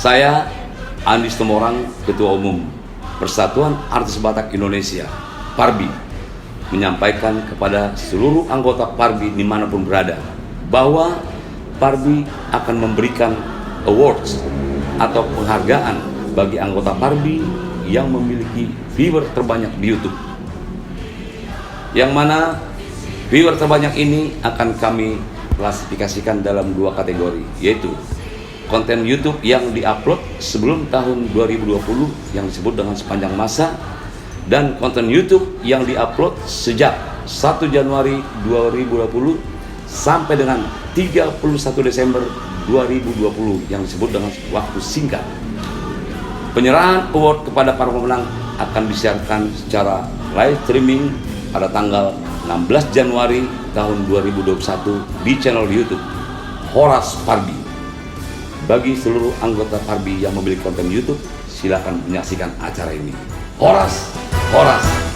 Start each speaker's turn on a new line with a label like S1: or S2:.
S1: Saya Andis Tumorang, Ketua Umum Persatuan Artis Batak Indonesia, Parbi, menyampaikan kepada seluruh anggota Parbi dimanapun berada bahwa Parbi akan memberikan awards atau penghargaan bagi anggota Parbi yang memiliki viewer terbanyak di YouTube. Yang mana viewer terbanyak ini akan kami klasifikasikan dalam dua kategori, yaitu konten YouTube yang diupload sebelum tahun 2020 yang disebut dengan sepanjang masa, dan konten YouTube yang diupload sejak 1 Januari 2020 sampai dengan 31 Desember 2020 yang disebut dengan waktu singkat. Penyerahan award kepada para pemenang akan disiarkan secara live streaming pada tanggal 16 Januari tahun 2021 di channel YouTube Horas Parbi. Bagi seluruh anggota Parbi yang memiliki konten YouTube, silakan menyaksikan acara ini. Horas, Horas.